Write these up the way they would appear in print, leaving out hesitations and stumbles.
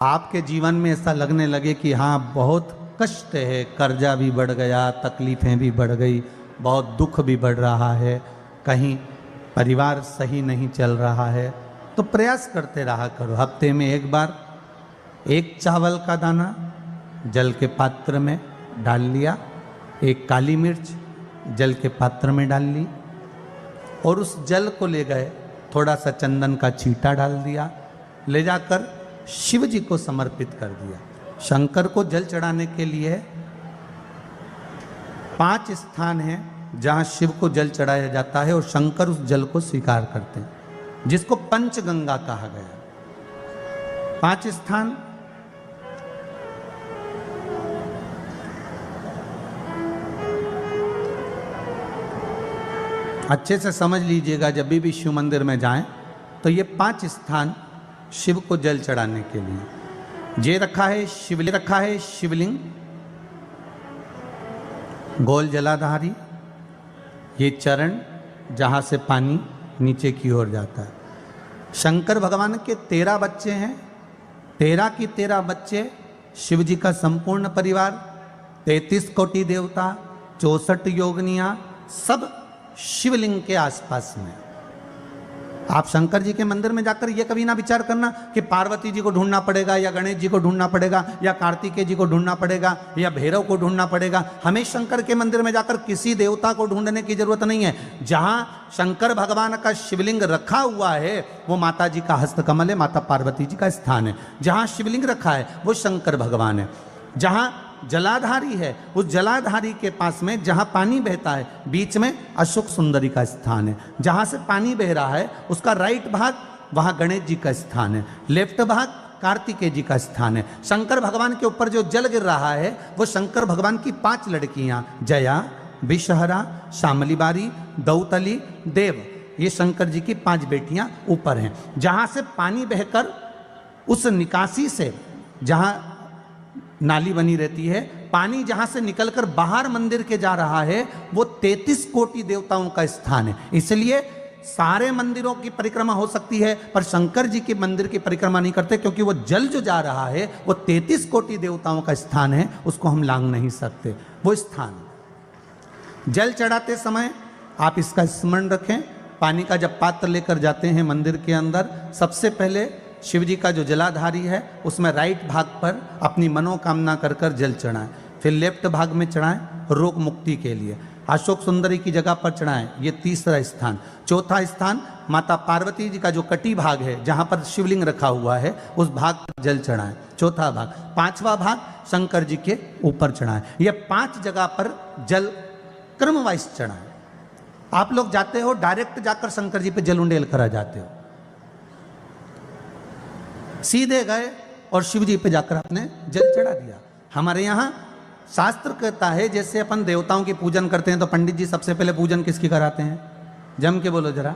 आपके जीवन में ऐसा लगने लगे कि हाँ बहुत कष्ट है, कर्जा भी बढ़ गया, तकलीफ़ें भी बढ़ गई, बहुत दुख भी बढ़ रहा है, कहीं परिवार सही नहीं चल रहा है, तो प्रयास करते रहा करो। हफ्ते में एक बार एक चावल का दाना जल के पात्र में डाल लिया, एक काली मिर्च जल के पात्र में डाल ली और उस जल को ले गए, थोड़ा सा चंदन का छींटा डाल दिया, ले जाकर शिव जी को समर्पित कर दिया। शंकर को जल चढ़ाने के लिए 5 स्थान हैं जहां शिव को जल चढ़ाया जाता है और शंकर उस जल को स्वीकार करते हैं, जिसको पंचगंगा कहा गया। 5 स्थान अच्छे से समझ लीजिएगा, जब भी शिव मंदिर में जाएं तो ये 5 स्थान शिव को जल चढ़ाने के लिए जे रखा है। शिवलिंग, गोल जलाधारी, ये चरण जहाँ से पानी नीचे की ओर जाता है। शंकर भगवान के 13 बच्चे हैं, 13 की 13 बच्चे, शिव जी का संपूर्ण परिवार, 33 कोटि देवता, 64 योगनियाँ, सब शिवलिंग के आसपास में। आप शंकर जी के मंदिर में जाकर ये कभी ना विचार करना कि पार्वती जी को ढूंढना पड़ेगा या गणेश जी को ढूंढना पड़ेगा या कार्तिकेय जी को ढूंढना पड़ेगा या भैरव को ढूंढना पड़ेगा। हमें शंकर के मंदिर में जाकर किसी देवता को ढूंढने की जरूरत नहीं है। जहां शंकर भगवान का शिवलिंग रखा हुआ है वो माता जी का हस्तकमल है, माता पार्वती जी का स्थान है। जहां शिवलिंग रखा है वो शंकर भगवान है। जहां जलाधारी है उस जलाधारी के पास में जहां पानी बहता है बीच में अशोक सुंदरी का स्थान है। जहां से पानी बह रहा है उसका राइट भाग वहां गणेश जी का स्थान है, लेफ्ट भाग कार्तिकेय जी का स्थान है। शंकर भगवान के ऊपर जो जल गिर रहा है वो शंकर भगवान की 5 लड़कियां जया, विषहरा, शामलीबारी, दौतली, देव, ये शंकर जी की 5 बेटियां ऊपर हैं। जहां से पानी बहकर उस निकासी से, जहां नाली बनी रहती है, पानी जहां से निकलकर बाहर मंदिर के जा रहा है वो 33 कोटि देवताओं का स्थान है। इसलिए सारे मंदिरों की परिक्रमा हो सकती है पर शंकर जी के मंदिर की परिक्रमा नहीं करते, क्योंकि वो जल जो जा रहा है वो 33 कोटि देवताओं का स्थान है, उसको हम लांघ नहीं सकते। वो स्थान जल चढ़ाते समय आप इसका स्मरण रखें। पानी का जब पात्र लेकर जाते हैं मंदिर के अंदर, सबसे पहले शिव जी का जो जलाधारी है उसमें राइट भाग पर अपनी मनोकामना कर कर जल चढ़ाएं, फिर लेफ्ट भाग में चढ़ाएं रोग मुक्ति के लिए। अशोक सुंदरी की जगह पर चढ़ाएं, ये 3रा स्थान। 4था स्थान माता पार्वती जी का जो कटी भाग है जहां पर शिवलिंग रखा हुआ है उस भाग पर जल चढ़ाएं, 4था भाग। 5वां भाग शंकर जी के ऊपर चढ़ाएं। ये 5 जगह पर जल क्रम वाइज चढ़ाएं। आप लोग जाते हो डायरेक्ट जाकर शंकर जी पे जल उंडेल करा जाते हो, सीधे गए और शिव जी पे जाकर आपने जल चढ़ा दिया। हमारे यहाँ शास्त्र कहता है जैसे अपन देवताओं की पूजन करते हैं तो पंडित जी सबसे पहले पूजन किसकी कराते हैं? जम के बोलो जरा,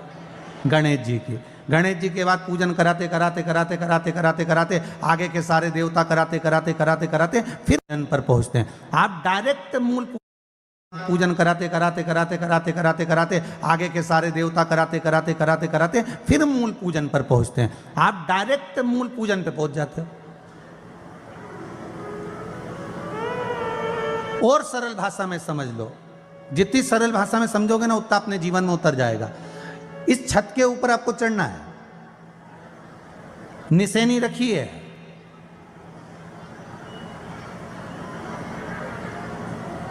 गणेश जी की। गणेश जी के बाद पूजन कराते कराते कराते कराते कराते कराते आगे के सारे देवता कराते कराते कराते कराते फिर जन पर पहुंचते हैं। आप डायरेक्ट मूल पूजन कराते कराते कराते कराते कराते कराते आगे के सारे देवता कराते कराते कराते कराते फिर मूल पूजन पर पहुंचते हैं। आप डायरेक्ट मूल पूजन पे पहुंच जाते हो। और सरल भाषा में समझ लो, जितनी सरल भाषा में समझोगे ना उतना अपने जीवन में उतर जाएगा। इस छत के ऊपर आपको चढ़ना है, निशानी रखी है,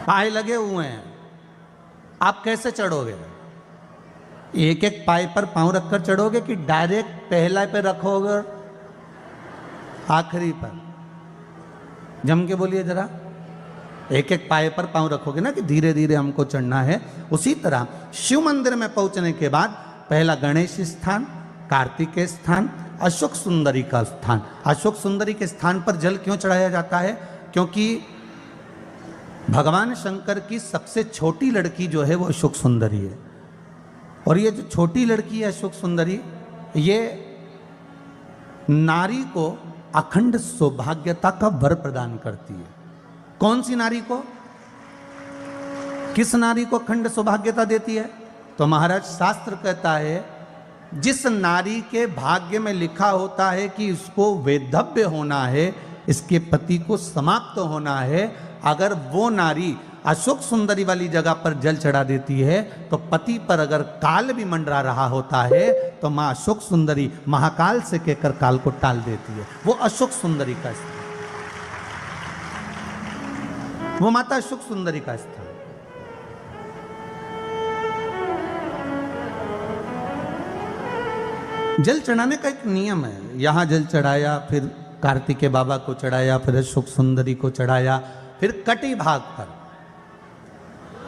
पाए लगे हुए हैं, आप कैसे चढ़ोगे? एक एक पाए पर पांव रखकर चढ़ोगे कि डायरेक्ट पहला पे रखोगे आखिरी पर? जम के बोलिए जरा, एक एक पाए पर पांव रखोगे ना कि धीरे धीरे हमको चढ़ना है। उसी तरह शिव मंदिर में पहुंचने के बाद पहला गणेश स्थान, कार्तिकेय स्थान, अशोक सुंदरी का स्थान। अशोक सुंदरी के स्थान पर जल क्यों चढ़ाया जाता है? क्योंकि भगवान शंकर की सबसे छोटी लड़की जो है वो अशोक सुंदरी है। और ये जो छोटी लड़की है अशोक सुंदरी, ये नारी को अखंड सौभाग्यता का वर प्रदान करती है। कौन सी नारी को? किस नारी को अखंड सौभाग्यता देती है? तो महाराज शास्त्र कहता है जिस नारी के भाग्य में लिखा होता है कि इसको वैधव्य होना है, इसके पति को समाप्त होना है, अगर वो नारी अशोक सुंदरी वाली जगह पर जल चढ़ा देती है तो पति पर अगर काल भी मंडरा रहा होता है तो माँ अशोक सुंदरी महाकाल से कहकर काल को टाल देती है। वो अशोक सुंदरी का स्थान, वो माता अशोक सुंदरी का स्थान। जल चढ़ाने का एक नियम है। यहां जल चढ़ाया, फिर कार्तिकेय बाबा को चढ़ाया, फिर अशोक सुंदरी को चढ़ाया, फिर कटी भाग पर।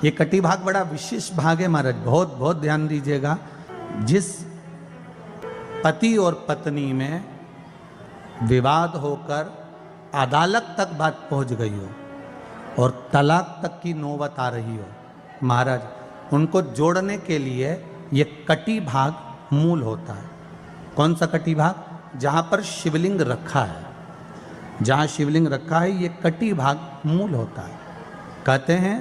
ये कटी भाग बड़ा विशेष भाग है महाराज, बहुत बहुत ध्यान दीजिएगा। जिस पति और पत्नी में विवाद होकर अदालत तक बात पहुंच गई हो और तलाक तक की नौबत आ रही हो, महाराज उनको जोड़ने के लिए ये कटी भाग मूल होता है। कौन सा कटी भाग? जहां पर शिवलिंग रखा है, जहां शिवलिंग रखा है ये कटी भाग मूल होता है। कहते हैं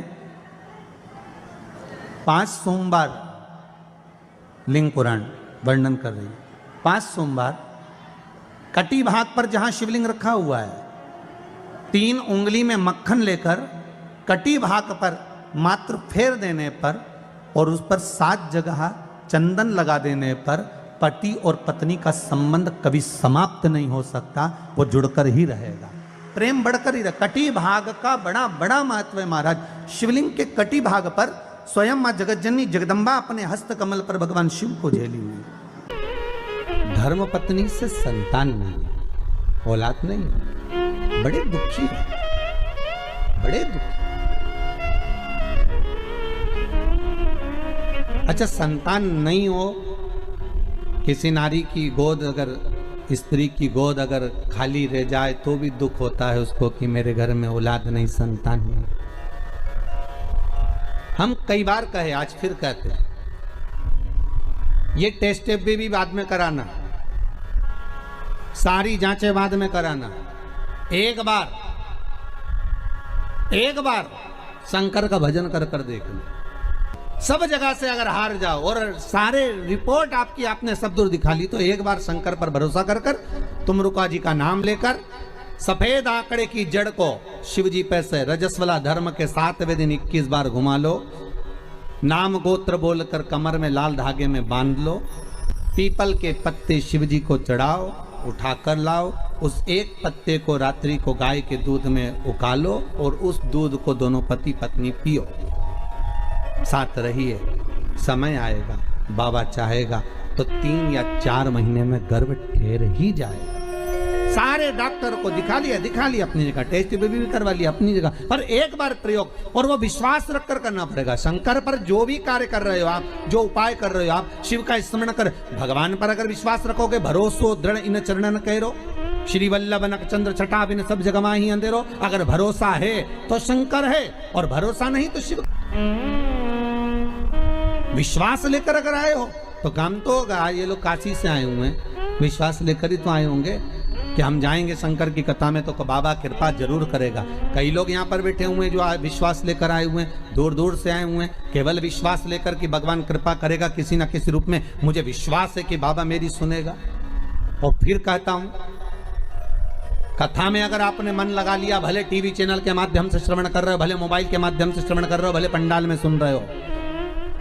5 सोमवार, लिंग पुराण वर्णन कर रही है, 5 सोमवार कटी भाग पर जहां शिवलिंग रखा हुआ है, 3 उंगली में मक्खन लेकर कटी भाग पर मात्र फेर देने पर और उस पर 7 जगह चंदन लगा देने पर पति और पत्नी का संबंध कभी समाप्त नहीं हो सकता, वो जुड़कर ही रहेगा, प्रेम बढ़कर ही रहेगा। कटी भाग का बड़ा बड़ा महत्व है महाराज। शिवलिंग के कटी भाग पर स्वयं मां जगतजननी जगदम्बा अपने हस्त कमल पर भगवान शिव को झेली हुई। धर्म पत्नी से संतान नहीं, औलाद नहीं, बड़े दुखी है, बड़े दुखी। अच्छा, संतान नहीं हो, किसी नारी की गोद अगर, स्त्री की गोद अगर खाली रह जाए तो भी दुख होता है उसको कि मेरे घर में औलाद नहीं, संतान नहीं। हम कई बार कहे, आज फिर कहते हैं, ये टेस्ट भी बाद में कराना, सारी जांचें बाद में कराना। एक बार शंकर का भजन कर कर देखना। सब जगह से अगर हार जाओ और सारे रिपोर्ट आपकी आपने सब दूर दिखा ली तो एक बार शंकर पर भरोसा कर कर तुमरुका जी का नाम लेकर सफेद आंकड़े की जड़ को शिव जी पे से रजस्वला धर्म के 7वें दिन 21 बार घुमा लो। नाम गोत्र बोलकर कमर में लाल धागे में बांध लो। पीपल के पत्ते शिव जी को चढ़ाओ, उठा कर लाओ। उस एक पत्ते को रात्रि को गाय के दूध में उकालो और उस दूध को दोनों पति पत्नी पियो। साथ रहिए, समय आएगा, बाबा चाहेगा तो 3 या 4 महीने में गर्भ ठहर ही जाएगा। सारे डॉक्टर को दिखा लिया अपनी जगह, टेस्ट भी करवा लिया अपनी जगह, पर एक बार प्रयोग और वो विश्वास रखकर करना पड़ेगा। शंकर पर जो भी कार्य कर रहे हो आप, जो उपाय कर रहे हो आप, शिव का स्मरण कर, भगवान पर अगर विश्वास रखोगे, भरोसो दृढ़ इन चरणन करो, श्री वल्लभ नक चंद्र छटा बिन सब जगह ही अंधेरो। अगर भरोसा है तो शंकर है और भरोसा नहीं तो शिव। विश्वास लेकर अगर आए हो तो काम तो होगा। ये लोग काशी से आए हुए हैं, विश्वास लेकर ही तो आए होंगे कि हम जाएंगे शंकर की कथा में तो बाबा कृपा जरूर करेगा। कई लोग यहाँ पर बैठे हुए हैं जो विश्वास लेकर आए हुए हैं, दूर दूर से आए हुए हैं, केवल विश्वास लेकर कि भगवान कृपा करेगा किसी ना किसी रूप में। मुझे विश्वास है कि बाबा मेरी सुनेगा। और फिर कहता हूं, कथा में अगर आपने मन लगा लिया, भले टीवी चैनल के माध्यम से श्रवण कर रहे हो, भले मोबाइल के माध्यम से श्रवण कर रहे हो, भले पंडाल में सुन रहे हो,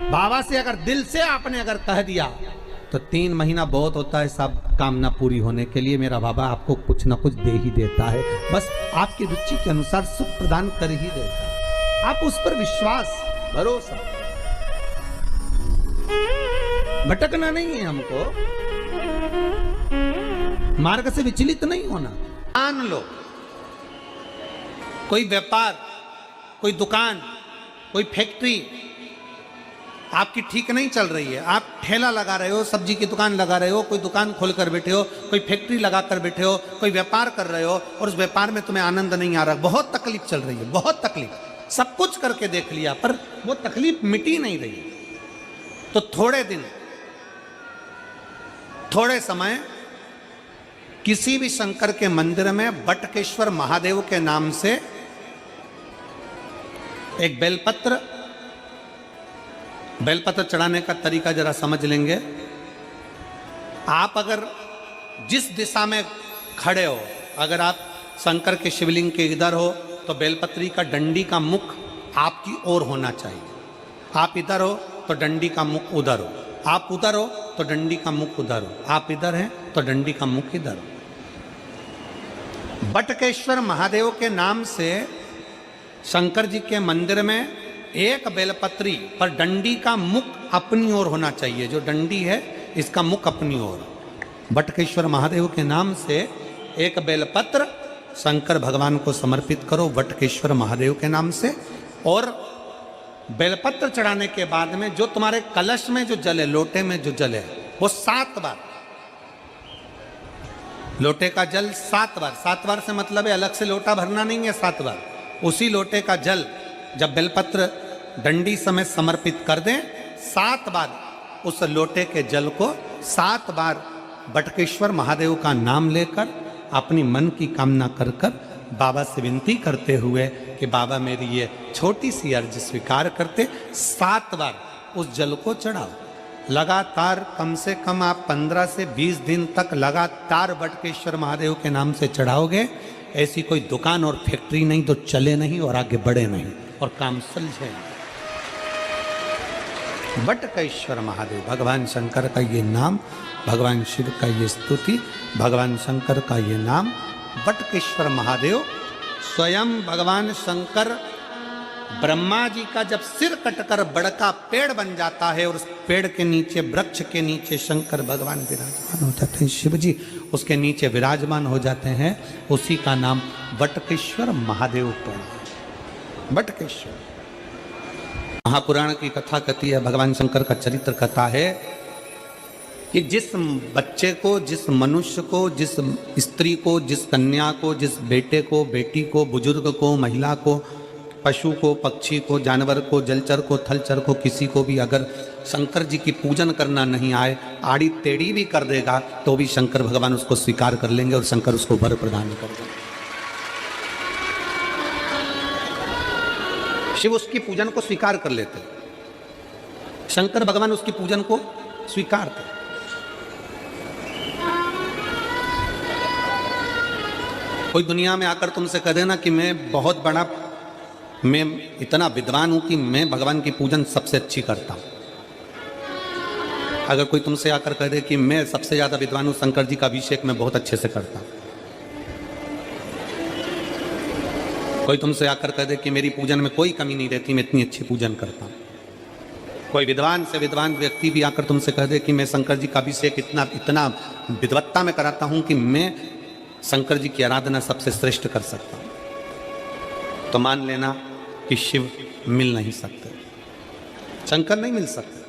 बाबा से अगर दिल से आपने अगर कह दिया तो 3 महीना बहुत होता है सब कामना पूरी होने के लिए। मेरा बाबा आपको कुछ ना कुछ दे ही देता है, बस आपकी रुचि के अनुसार सुख प्रदान कर ही देता है। आप उस पर विश्वास, भरोसा, भटकना नहीं है हमको, मार्ग से विचलित नहीं होना। मान लो कोई व्यापार, कोई दुकान, कोई फैक्ट्री आपकी ठीक नहीं चल रही है, आप ठेला लगा रहे हो, सब्जी की दुकान लगा रहे हो, कोई दुकान खोल कर बैठे हो, कोई फैक्ट्री लगा कर बैठे हो, कोई व्यापार कर रहे हो और उस व्यापार में तुम्हें आनंद नहीं आ रहा, बहुत तकलीफ चल रही है, बहुत तकलीफ, सब कुछ करके देख लिया पर वो तकलीफ मिटी नहीं रही। तो थोड़े दिन, थोड़े समय किसी भी शंकर के मंदिर में बटकेश्वर महादेव के नाम से एक बेलपत्र चढ़ाने का तरीका जरा समझ लेंगे। आप अगर जिस दिशा में खड़े हो, अगर आप शंकर के शिवलिंग के इधर हो तो बेलपत्री का डंडी का मुख आपकी ओर होना चाहिए। आप इधर हो तो डंडी का मुख उधर हो, आप उधर हो तो डंडी का मुख उधर हो, आप इधर हैं तो डंडी का मुख इधर हो। बटकेश्वर महादेव के नाम से शंकर जी के मंदिर में एक बेलपत्री पर डंडी का मुख अपनी ओर होना चाहिए। जो डंडी है इसका मुख अपनी ओर। बटकेश्वर महादेव के नाम से एक बेलपत्र शंकर भगवान को समर्पित करो बटकेश्वर महादेव के नाम से। और बेलपत्र चढ़ाने के बाद में जो तुम्हारे कलश में जो जल है, लोटे में जो जल है, वो 7 बार, लोटे का जल 7 बार, 7 बार से मतलब है अलग से लोटा भरना नहीं है, 7 बार उसी लोटे का जल जब बेलपत्र डंडी समेत समर्पित कर दें, 7 बार उस लोटे के जल को 7 बार बटकेश्वर महादेव का नाम लेकर अपनी मन की कामना कर कर बाबा से विनती करते हुए कि बाबा मेरी ये छोटी सी अर्ज स्वीकार करते, 7 बार उस जल को चढ़ाओ। लगातार कम से कम आप 15 से 20 दिन तक लगातार बटकेश्वर महादेव के नाम से चढ़ाओगे। ऐसी कोई दुकान और फैक्ट्री नहीं तो चले नहीं और आगे बढ़े नहीं और काम सुलझे। बटकेश्वर महादेव, भगवान शंकर का ये नाम, भगवान शिव का ये स्तुति, भगवान शंकर का ये नाम बटकेश्वर महादेव। स्वयं भगवान शंकर ब्रह्मा जी का जब सिर कटकर बड़का पेड़ बन जाता है और उस पेड़ के नीचे, वृक्ष के नीचे शंकर भगवान विराजमान हो जाते हैं, शिव जी उसके नीचे विराजमान हो जाते हैं, उसी का नाम बटकेश्वर महादेव पड़ा। बटकेश्वर महापुराण की कथा कहती है, भगवान शंकर का चरित्र कथा है कि जिस बच्चे को, जिस मनुष्य को, जिस स्त्री को, जिस कन्या को, जिस बेटे को, बेटी को, बुजुर्ग को, महिला को, पशु को, पक्षी को, जानवर को, जलचर को, थलचर को, किसी को भी अगर शंकर जी की पूजन करना नहीं आए, आड़ी टेढ़ी भी कर देगा तो भी शंकर भगवान उसको स्वीकार कर लेंगे और शंकर उसको वर प्रदान कर देंगे। शिव उसकी पूजन को स्वीकार कर लेते, शंकर भगवान उसकी पूजन को स्वीकार करते। कोई दुनिया में आकर तुमसे कह देना कि मैं बहुत बड़ा, मैं इतना विद्वान हूं कि मैं भगवान की पूजन सबसे अच्छी करता हूं। अगर कोई तुमसे आकर कह दे कि मैं सबसे ज्यादा विद्वान हूं, शंकर जी का अभिषेक मैं बहुत अच्छे से करता हूं। कोई तुमसे आकर कह दे कि मेरी पूजन में कोई कमी नहीं रहती, मैं इतनी अच्छी पूजन करता हूं। कोई विद्वान से विद्वान व्यक्ति भी आकर तुमसे कह दे कि मैं शंकर जी का अभिषेक इतना विद्वत्ता में कराता हूं कि मैं शंकर जी की आराधना सबसे श्रेष्ठ कर सकता हूं, तो मान लेना कि शिव मिल नहीं सकते, शंकर नहीं मिल सकते।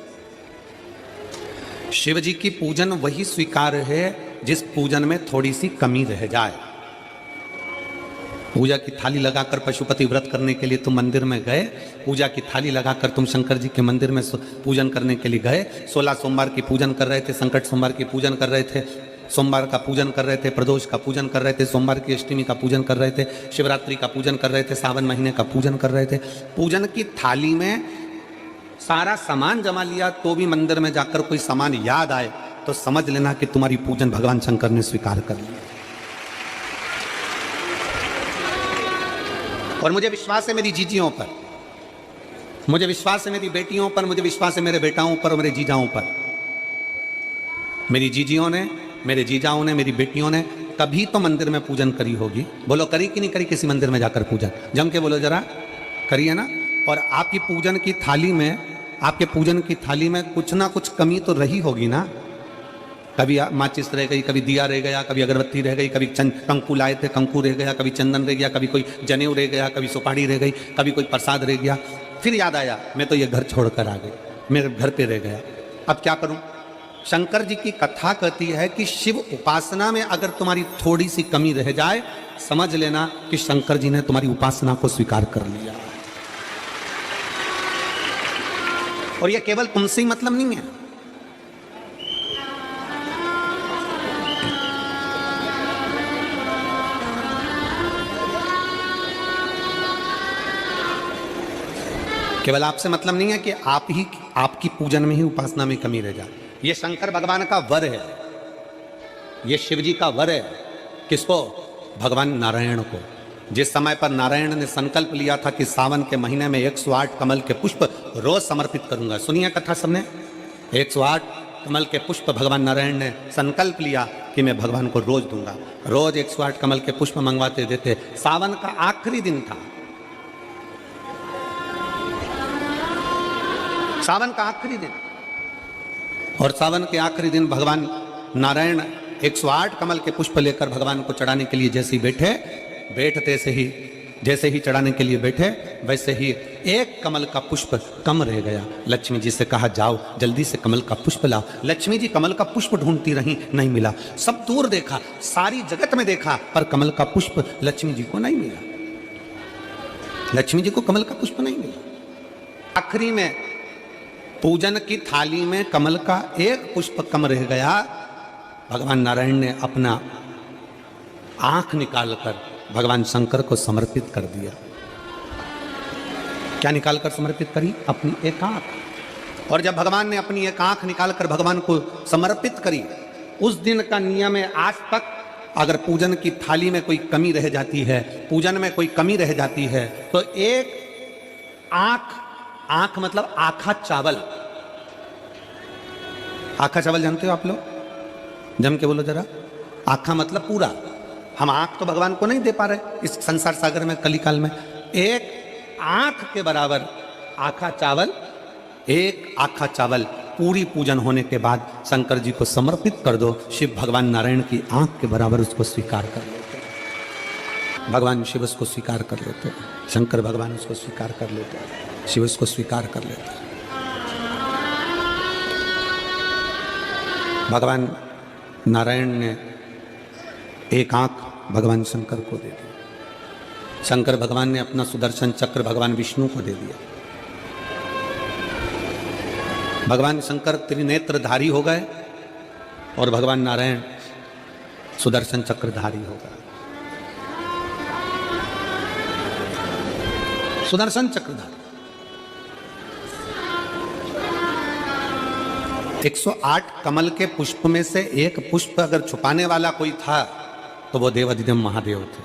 शिव जी की पूजन वही स्वीकार है जिस पूजन में थोड़ी सी कमी रह जाए। पूजा की थाली लगाकर पशुपति व्रत करने के लिए तुम मंदिर में गए, पूजा की थाली लगाकर तुम शंकर जी के मंदिर में पूजन करने के लिए गए, 16 सोमवार की पूजन कर रहे थे, संकट सोमवार की पूजन कर रहे थे, सोमवार का पूजन कर रहे थे, प्रदोष का पूजन कर रहे थे, सोमवार की अष्टमी का पूजन कर रहे थे, शिवरात्रि का पूजन कर रहे थे, सावन महीने का पूजन कर रहे थे। पूजन की थाली में सारा सामान जमा लिया तो भी मंदिर में जाकर कोई सामान याद आए तो समझ लेना कि तुम्हारी पूजन भगवान शंकर ने स्वीकार कर लिया। और मुझे विश्वास है मेरी जीजियों पर, मुझे विश्वास है मेरी बेटियों पर, मुझे विश्वास है मेरे बेटाओं पर और मेरे जीजाओं पर। मेरी जीजियों ने, मेरे जीजाओं ने, मेरी बेटियों ने तभी तो मंदिर में पूजन करी होगी। बोलो करी कि नहीं करी किसी मंदिर में जाकर पूजन? जम के बोलो जरा, करी है ना? और आपकी पूजन की थाली में, आपके पूजन की थाली में कुछ ना कुछ कमी तो रही होगी ना। कभी माचिस रह गई, कभी दिया रह गया, कभी अगरबत्ती रह गई, कभी कंकु लाए थे कंकु रह गया, कभी चंदन रह गया, कभी कोई जनेऊ रह गया, कभी सुपारी रह गई, कभी कोई प्रसाद रह गया। फिर याद आया मैं तो ये घर छोड़कर आ गई, मेरे घर पे रह गया, अब क्या करूं? शंकर जी की कथा कहती है कि शिव उपासना में अगर तुम्हारी थोड़ी सी कमी रह जाए, समझ लेना कि शंकर जी ने तुम्हारी उपासना को स्वीकार कर लिया। और यह केवल तुमसे ही मतलब नहीं है, केवल आपसे मतलब नहीं है कि आप ही, आपकी पूजन में ही उपासना में कमी रह जाए। ये शंकर भगवान का वर है, ये शिव जी का वर है। किसको? भगवान नारायण को। जिस समय पर नारायण ने संकल्प लिया था कि सावन के महीने में 108 कमल के पुष्प रोज समर्पित करूंगा। सुनिए कथा सबने। 108 कमल के पुष्प भगवान नारायण ने संकल्प लिया कि मैं भगवान को रोज दूंगा। रोज 108 कमल के पुष्प मंगवाते देते। सावन का आखिरी दिन था, सावन का आखिरी दिन, और सावन के आखिरी दिन भगवान नारायण 108 कमल के पुष्प लेकर भगवान को चढ़ाने के लिए जैसे ही जैसे ही चढ़ाने के लिए बैठे, वैसे ही एक कमल का पुष्प कम रह गया। लक्ष्मी जी से कहा जाओ जल्दी से कमल का पुष्प लाओ। लक्ष्मी जी कमल का पुष्प ढूंढती रही, नहीं मिला। सब दूर देखा, सारी जगत में देखा, पर कमल का पुष्प लक्ष्मी जी को नहीं मिला। लक्ष्मी जी को कमल का पुष्प नहीं मिला। आखिरी में पूजन की थाली में कमल का एक पुष्प कम रह गया। भगवान नारायण ने अपना आंख निकालकर भगवान शंकर को समर्पित कर दिया। क्या निकालकर समर्पित करी? अपनी एक आंख। और जब भगवान ने अपनी एक आंख निकालकर भगवान को समर्पित करी, उस दिन का नियम है आज तक, अगर पूजन की थाली में कोई कमी रह जाती है, पूजन में कोई कमी रह जाती है, तो एक आंख मतलब आखा चावल। आखा चावल जानते हो आप लोग? जम के बोलो जरा। आखा मतलब पूरा। हम आंख तो भगवान को नहीं दे पा रहे इस संसार सागर में, कलिकाल में। एक आंख के बराबर आखा चावल, एक आखा चावल पूरी पूजन होने के बाद शंकर जी को समर्पित कर दो। शिव भगवान नारायण की आंख के बराबर उसको स्वीकार कर लेते हैं। भगवान शिव उसको स्वीकार कर लेते हैं, शंकर भगवान उसको स्वीकार कर लेते हैं, शिव उसको स्वीकार कर लेते हैं। भगवान नारायण ने एक आंख भगवान शंकर को दे दी। शंकर भगवान ने अपना सुदर्शन चक्र भगवान विष्णु को दे दिया। भगवान शंकर त्रिनेत्रधारी हो गए और भगवान नारायण सुदर्शन चक्रधारी हो गए। सुदर्शन चक्रधारी। 108 कमल के पुष्प में से एक पुष्प अगर छुपाने वाला कोई था तो वो देवाधिदेव महादेव थे।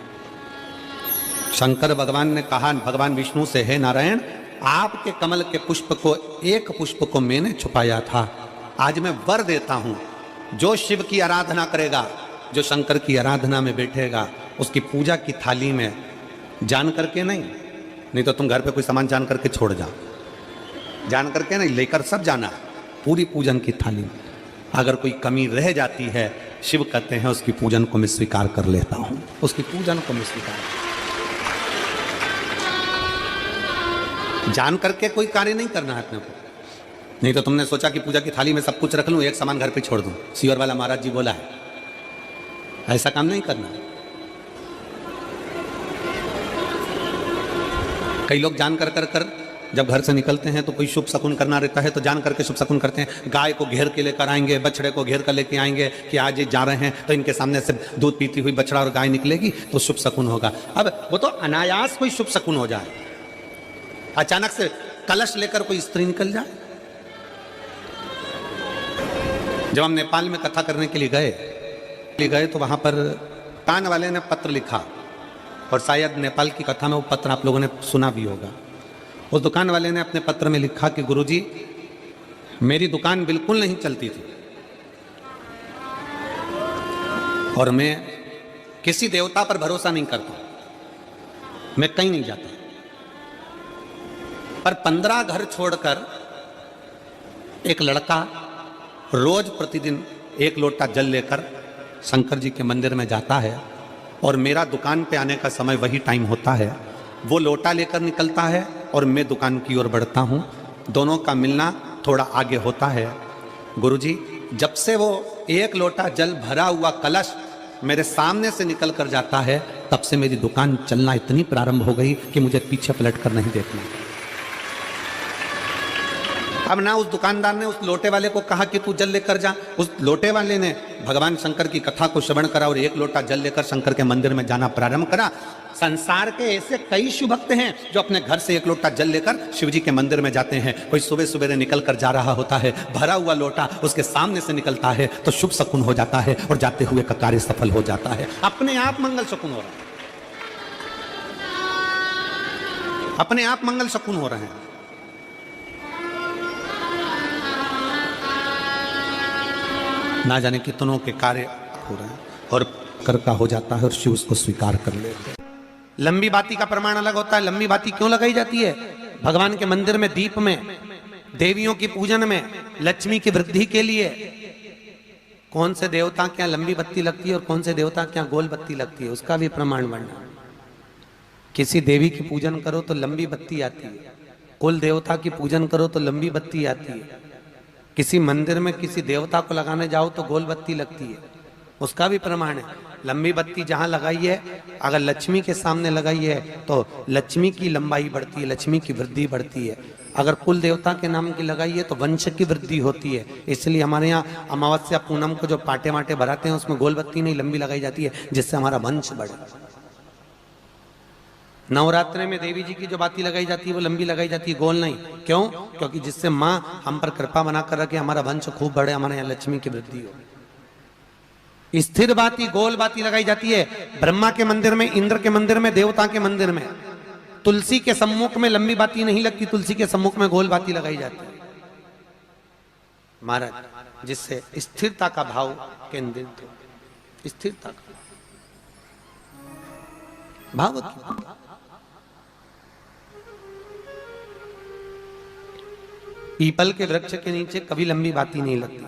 शंकर भगवान ने कहा भगवान विष्णु से, हे नारायण, आपके कमल के पुष्प को, एक पुष्प को मैंने छुपाया था। आज मैं वर देता हूं, जो शिव की आराधना करेगा, जो शंकर की आराधना में बैठेगा, उसकी पूजा की थाली में जान करके नहीं तो तुम घर पे कोई सामान जान करके छोड़ जाओ, जान करके नहीं, लेकर सब जाना। पूरी पूजन की थाली में अगर कोई कमी रह जाती है, शिव कहते हैं उसकी पूजन को मैं स्वीकार कर लेता हूं, उसकी पूजन को मैं स्वीकार। जान करके कोई कार्य नहीं करना है अपने को। नहीं तो तुमने सोचा कि पूजा की थाली में सब कुछ रख लूं, एक सामान घर पे छोड़ दूं। सीवर वाला महाराज जी बोला है, ऐसा काम नहीं करना। कई लोग जान कर जब घर से निकलते हैं तो कोई शुभ शकुन करना रहता है तो जान करके शुभ शकुन करते हैं। गाय को घेर के लेकर आएंगे, बछड़े को घेर कर लेके आएंगे कि आज ये जा रहे हैं तो इनके सामने से दूध पीती हुई बछड़ा और गाय निकलेगी तो शुभ शकुन होगा। अब वो तो अनायास कोई शुभ शकुन हो जाए, अचानक से कलश लेकर कोई स्त्री निकल जाए। जब हम नेपाल में कथा करने के लिए गए तो वहां पर कान वाले ने पत्र लिखा, और शायद नेपाल की कथा में वो पत्र आप लोगों ने सुना भी होगा। उस दुकान वाले ने अपने पत्र में लिखा कि गुरुजी, मेरी दुकान बिल्कुल नहीं चलती थी और मैं किसी देवता पर भरोसा नहीं करता, मैं कहीं नहीं जाता, पर 15 घर छोड़कर एक लड़का रोज प्रतिदिन 1 लोटा जल लेकर शंकर जी के मंदिर में जाता है और मेरा दुकान पे आने का समय वही टाइम होता है। वो लोटा लेकर निकलता है और मैं दुकान की ओर बढ़ता हूँ, दोनों का मिलना थोड़ा आगे होता है। गुरुजी, जब से वो 1 लोटा जल भरा हुआ कलश मेरे सामने से निकल कर जाता है, तब से मेरी दुकान चलना इतनी प्रारंभ हो गई कि मुझे पीछे पलट कर नहीं देखना। अब ना उस दुकानदार ने उस लोटे वाले को कहा कि तू जल लेकर जा, उस लोटे वाले ने भगवान शंकर की कथा को श्रवण करा और एक लोटा जल लेकर शंकर के मंदिर में जाना प्रारंभ करा। संसार के ऐसे कई शिव भक्त हैं जो अपने घर से एक लोटा जल लेकर शिव जी के मंदिर में जाते हैं। कोई सुबह सुबह निकल कर जा रहा होता है, भरा हुआ लोटा उसके सामने से निकलता है तो शुभ शकुन हो जाता है और जाते हुए का कार्य सफल हो जाता है। अपने आप मंगल शकुन हो रहा है, अपने आप मंगल शकुन हो रहे हैं। ना जाने कितनों के कार्य हो रहे हैं और कर का हो जाता है और शिव उसको स्वीकार कर लेते हैं। लंबी बाती का प्रमाण अलग होता है। लंबी बाती क्यों लगाई जाती है? भगवान के मंदिर में दीप में, देवियों की पूजन में, लक्ष्मी की वृद्धि के लिए। कौन से देवता क्या लंबी बत्ती लगती है और कौन से देवता क्या गोल बत्ती लगती है, उसका भी प्रमाण वर्णन। किसी देवी की पूजन करो तो लंबी बत्ती आती है, कुल देवता की पूजन करो तो लंबी बत्ती आती है। किसी मंदिर में किसी देवता को लगाने जाओ तो गोल बत्ती लगती है, उसका भी प्रमाण है। लंबी बत्ती जहां लगाई है, अगर लक्ष्मी के सामने लगाई है तो लक्ष्मी की लंबाई बढ़ती है, लक्ष्मी की वृद्धि बढ़ती है। अगर कुल देवता के नाम की लगाई है तो वंश की वृद्धि होती है। इसलिए हमारे यहाँ अमावस्या पूनम को जो पाटे माटे भराते हैं उसमें गोल बत्ती नहीं लंबी लगाई जाती है, जिससे हमारा वंश बढ़े। नवरात्रे में देवी जी की जो बाती लगाई जाती है वो लंबी लगाई जाती है, गोल नहीं। क्यों? क्योंकि जिससे माँ हम पर कृपा बनाकर रखे, हमारा वंश खूब बढ़े, हमारे यहाँ लक्ष्मी की वृद्धि हो। स्थिर बाती, गोल बाती लगाई जाती है ब्रह्मा के मंदिर में, इंद्र के मंदिर में, देवता के मंदिर में। तुलसी के सम्मुख में लंबी बाती नहीं लगती, तुलसी के सम्मुख में गोल बाती लगाई जाती है महाराज, जिससे स्थिरता का भाव केंद्रित हो। स्थिरता का भाव। पीपल के वृक्ष के नीचे कभी लंबी बाती नहीं लगती,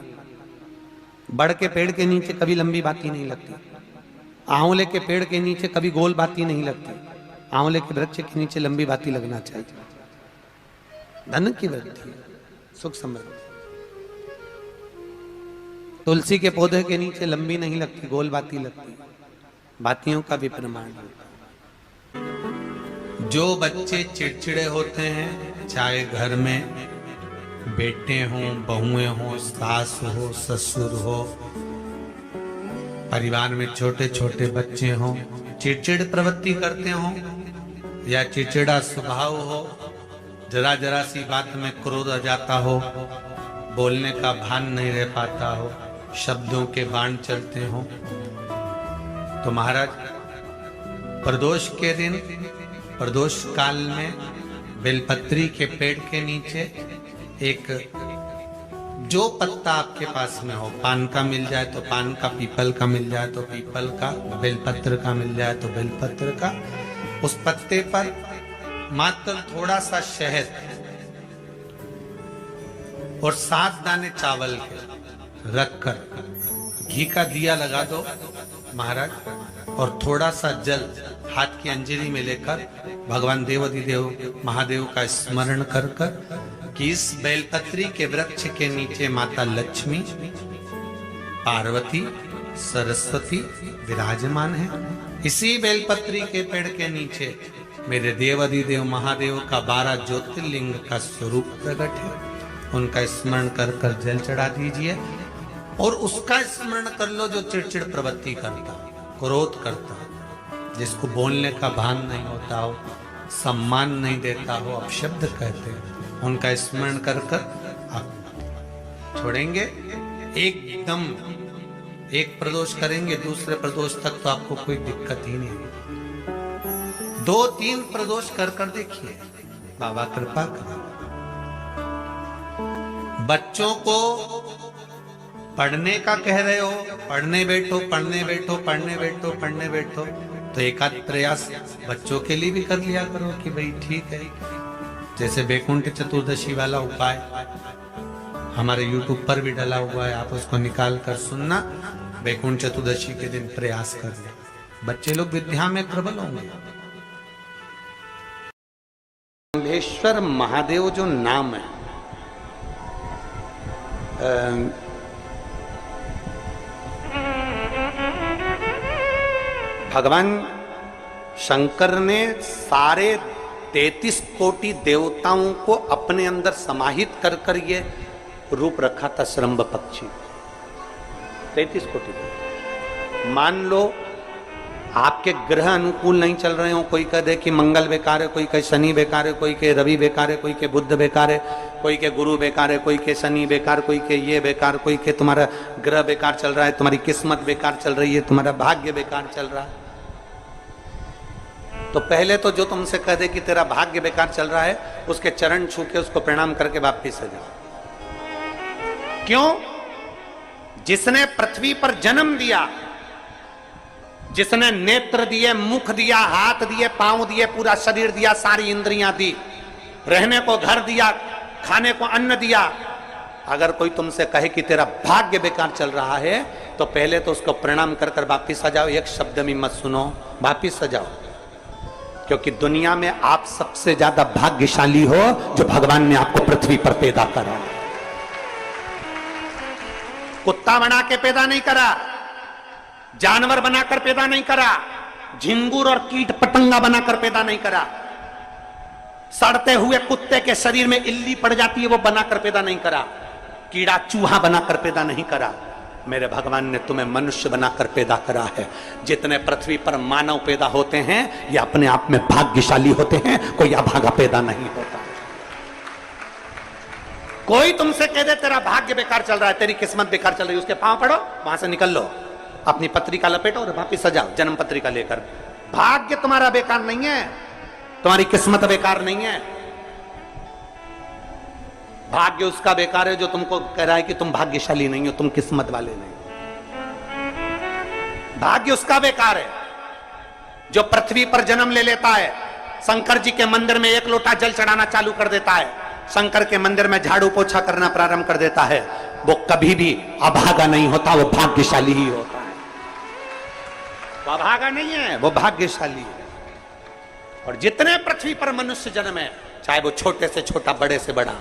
बड़ के पेड़ के नीचे कभी लंबी बाती नहीं लगती, आंवले के पेड़ के नीचे कभी गोल बाती नहीं लगती। आंवले के वृक्ष के नीचे लंबी बाती लगना चाहिए। धन की वृद्धि, सुख समृद्धि। तुलसी के पौधे के नीचे लंबी नहीं लगती, गोल बाती लगती। बातियों का भी प्रमाण है। जो बच्चे चिड़चिड़े होते हैं, चाहे घर में बेटे हों, बहुएं हों, सास हो, ससुर हो, परिवार में छोटे छोटे बच्चे हों, चिड़चिड़ प्रवृत्ति करते हों या चिड़चिड़ा स्वभाव हो, जरा जरा सी बात में क्रोध आ जाता हो, बोलने का भान नहीं रह पाता हो, शब्दों के बाण चलते हों, तो महाराज प्रदोष के दिन, प्रदोष काल में बेलपत्री के पेड़ के नीचे एक जो पत्ता आपके पास में हो, पान का मिल जाए तो पान का, पीपल का मिल जाए तो पीपल का, बेलपत्र का मिल जाए तो बेलपत्र का, उस पत्ते पर मात्र थोड़ा सा शहद और 7 दाने चावल के रखकर घी का दिया लगा दो महाराज, और थोड़ा सा जल हाथ की अंजलि में लेकर भगवान देवाधिदेव महादेव का स्मरण कर कर कि इस बेलपत्री के वृक्ष के नीचे माता लक्ष्मी, पार्वती, सरस्वती विराजमान है। इसी बेलपत्री के पेड़ के नीचे मेरे देवाधिदेव महादेव का 12 ज्योतिर्लिंग का स्वरूप प्रकट है। उनका स्मरण कर कर जल चढ़ा दीजिए और उसका स्मरण कर लो जो चिड़चिड़ प्रवृत्ति करता, क्रोध करता, जिसको बोलने का भान नहीं होता हो, सम्मान नहीं देता हो, अपशब्द कहते हैं, उनका स्मरण कर कर आप छोड़ेंगे। एकदम एक प्रदोष करेंगे, दूसरे प्रदोष तक तो आपको कोई दिक्कत ही नहीं। 2-3 प्रदोष कर कर देखिए, बाबा कृपा करें। बच्चों को पढ़ने का कह रहे हो, पढ़ने बैठो, पढ़ने बैठो, पढ़ने बैठो, पढ़ने बैठो, तो एक आध प्रयास बच्चों के लिए भी कर लिया करो कि भाई ठीक है। जैसे बैकुंठ चतुर्दशी वाला उपाय हमारे YouTube पर भी डला हुआ है, आप उसको निकाल कर सुनना। बैकुंठ चतुर्दशी के दिन प्रयास कर ले, बच्चे लोग विद्या में प्रबल होंगे। मल्लेश्वर महादेव जो नाम है, भगवान शंकर ने सारे 33 कोटि देवताओं को अपने अंदर समाहित कर कर ये रूप रखा था श्रम्भ पक्षी। 33 कोटि देवता। मान लो आपके ग्रह अनुकूल नहीं चल रहे हो, कोई कह दे कि मंगल बेकार है, कोई कहे शनि बेकार है, कोई कहे रवि बेकार है, कोई कहे बुध बेकार है, कोई के गुरु बेकार है, कोई के शनि बेकार, कोई के ये बेकार, कोई के तुम्हारा ग्रह बेकार चल रहा है, तुम्हारी किस्मत बेकार चल रही है, तुम्हारा भाग्य बेकार चल रहा है। तो पहले तो जो तुमसे कह दे कि तेरा भाग्य बेकार चल रहा है, उसके चरण छू के उसको प्रणाम करके वापिस आ जाओ। क्यों? जिसने पृथ्वी पर जन्म दिया, जिसने नेत्र दिए, मुख दिया, हाथ दिए, पांव दिए, पूरा शरीर दिया, सारी इंद्रियां दी, रहने को घर दिया, खाने को अन्न दिया, अगर कोई तुमसे कहे कि तेरा भाग्य बेकार चल रहा है, तो पहले तो उसको प्रणाम कर कर वापिस आ जाओ। एक शब्द भी मत सुनो, वापिस आ जाओ। क्योंकि दुनिया में आप सबसे ज्यादा भाग्यशाली हो जो भगवान ने आपको पृथ्वी पर पैदा करा। कुत्ता बना के पैदा नहीं करा, जानवर बनाकर पैदा नहीं करा, झिंगुर और कीट पतंगा बनाकर पैदा नहीं करा, सड़ते हुए कुत्ते के शरीर में इल्ली पड़ जाती है वो बनाकर पैदा नहीं करा, कीड़ा चूहा बनाकर पैदा नहीं करा। मेरे भगवान ने तुम्हें मनुष्य बनाकर पैदा करा है। जितने पृथ्वी पर मानव पैदा होते हैं ये अपने आप में भाग्यशाली होते हैं, कोई अभागा पैदा नहीं होता। कोई तुमसे कह दे तेरा भाग्य बेकार चल रहा है, तेरी किस्मत बेकार चल रही है, उसके पांव पड़ो, वहां से निकल लो, अपनी पत्रिका लपेटो और वापिस सजाओ जन्म पत्रिका लेकर। भाग्य तुम्हारा बेकार नहीं है, तुम्हारी किस्मत बेकार नहीं है। भाग्य उसका बेकार है जो तुमको कह रहा है कि तुम भाग्यशाली नहीं हो, तुम किस्मत वाले नहीं। भाग्य उसका बेकार है जो पृथ्वी पर जन्म ले लेता है, शंकर जी के मंदिर में 1 लोटा जल चढ़ाना चालू कर देता है, शंकर के मंदिर में झाड़ू पोछा करना प्रारंभ कर देता है, वो कभी भी अभागा नहीं होता, वो भाग्यशाली ही होता है। वो अभागा नहीं है, वो भाग्यशाली है। और जितने पृथ्वी पर मनुष्य जन्म है, चाहे वो छोटे से छोटा, बड़े से बड़ा,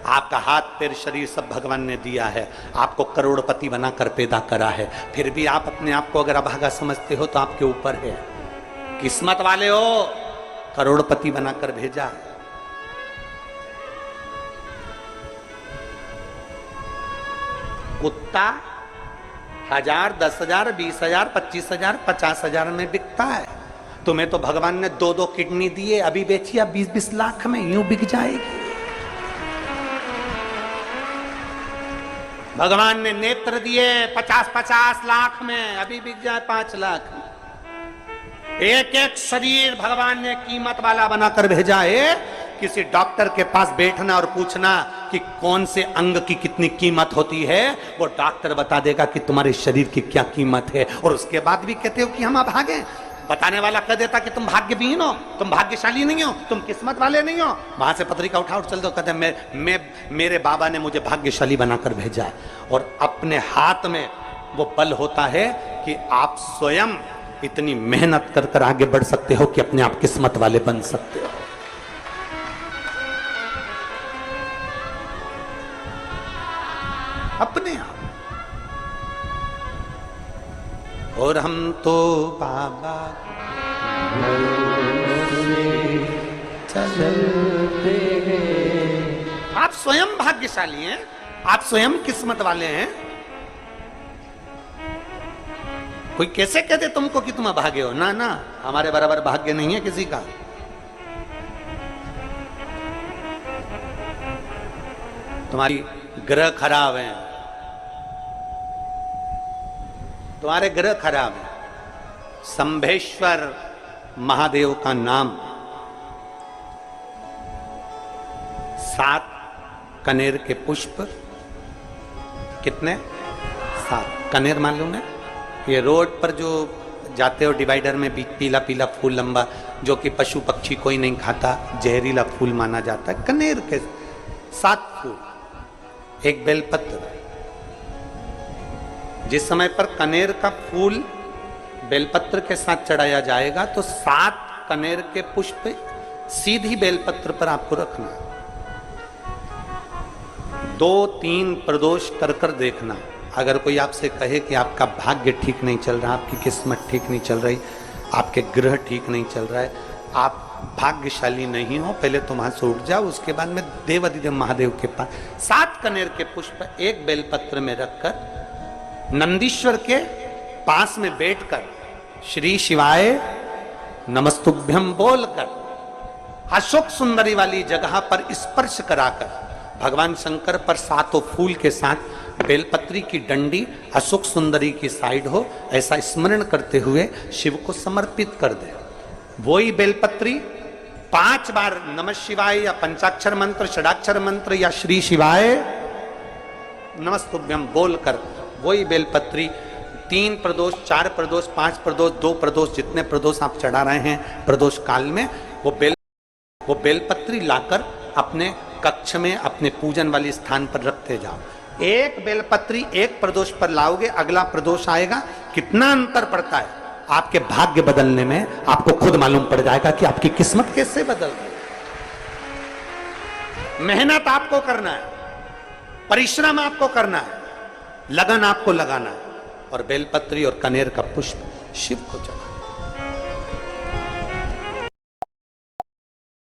आपका हाथ पैर शरीर सब भगवान ने दिया है, आपको करोड़पति बनाकर पैदा करा है, फिर भी आप अपने आप को अगर अभागा समझते हो तो आपके ऊपर है। किस्मत वाले हो, करोड़पति बनाकर भेजा। कुत्ता 1000, 10,000, 20,000, 25,000, 50,000 में बिकता है। तुम्हें तो भगवान ने 2-2 किडनी दिए, अभी बेचिए, अब 20-20 लाख में यूं बिक जाएगी। भगवान ने नेत्र दिए 50-50 लाख में, अभी बिक जाए 5 लाख में। एक एक शरीर भगवान ने कीमत वाला बनाकर भेजा है। किसी डॉक्टर के पास बैठना और पूछना कि कौन से अंग की कितनी कीमत होती है, वो डॉक्टर बता देगा कि तुम्हारे शरीर की क्या कीमत है। और उसके बाद भी कहते हो कि हम अभागे। बताने वाला कह देता कि तुम भाग्यहीन हो, तुम भाग्यशाली नहीं हो, तुम किस्मत वाले नहीं हो। वहां से पत्रिका उठा चल दो, कहते मेरे बाबा ने मुझे भाग्यशाली बनाकर भेजा है। और अपने हाथ में वो बल होता है कि आप स्वयं इतनी मेहनत कर कर आगे बढ़ सकते हो कि अपने आप किस्मत वाले बन सकते हो। अपने आप। और हम तो बाबा चलते हैं। आप स्वयं भाग्यशाली हैं, आप स्वयं किस्मत वाले हैं। कोई कैसे कहते तुमको कि तुम अभागे हो? ना ना, हमारे बराबर भाग्य नहीं है किसी का। तुम्हारी ग्रह खराब है, तुम्हारे ग्रह खराब है। शंभेश्वर महादेव का नाम 7 कनेर के पुष्प, कितने? 7 कनेर मालूम है? ये रोड पर जो जाते हो डिवाइडर में पीला पीला फूल लंबा, जो कि पशु पक्षी कोई नहीं खाता, जहरीला फूल माना जाता है। कनेर के 7 फूल, एक बेलपत्र। जिस समय पर कनेर का फूल बेलपत्र के साथ चढ़ाया जाएगा तो 7 कनेर के पुष्प सीधी बेलपत्र पर आपको रखना। 2-3 प्रदोष कर कर देखना। अगर कोई आपसे कहे कि आपका भाग्य ठीक नहीं चल रहा, आपकी किस्मत ठीक नहीं चल रही, आपके ग्रह ठीक नहीं चल रहा है, आप भाग्यशाली नहीं हो, पहले तुम वहां से उठ जाओ, उसके बाद में देवाधिदेव महादेव के पास 7 कनेर के पुष्प एक बेलपत्र में रखकर नंदीश्वर के पास में बैठकर श्री शिवाय नमस्तुभ्यम बोलकर अशोक सुंदरी वाली जगह पर स्पर्श कराकर भगवान शंकर पर 7 फूल के साथ बेलपत्री की डंडी अशोक सुंदरी की साइड हो, ऐसा स्मरण करते हुए शिव को समर्पित कर दे। वही बेलपत्री 5 बार नमः शिवाय या पंचाक्षर मंत्र, षडाक्षर मंत्र या श्री शिवाय नमस्तुभ्यम बोलकर वही बेलपत्री 3 प्रदोष, 4 प्रदोष, 5 प्रदोष, 2 प्रदोष, जितने प्रदोष आप चढ़ा रहे हैं प्रदोष काल में, वो बेलपत्री लाकर अपने कक्ष में अपने पूजन वाले स्थान पर रखते जाओ। एक बेलपत्री एक प्रदोष पर लाओगे, अगला प्रदोष आएगा, कितना अंतर पड़ता है आपके भाग्य बदलने में, आपको खुद मालूम पड़ जाएगा कि आपकी किस्मत कैसे बदल गई। मेहनत आपको करना है, परिश्रम आपको करना है, लगन आपको लगाना है, और बेलपत्री और कनेर का पुष्प शिव को चढ़ा।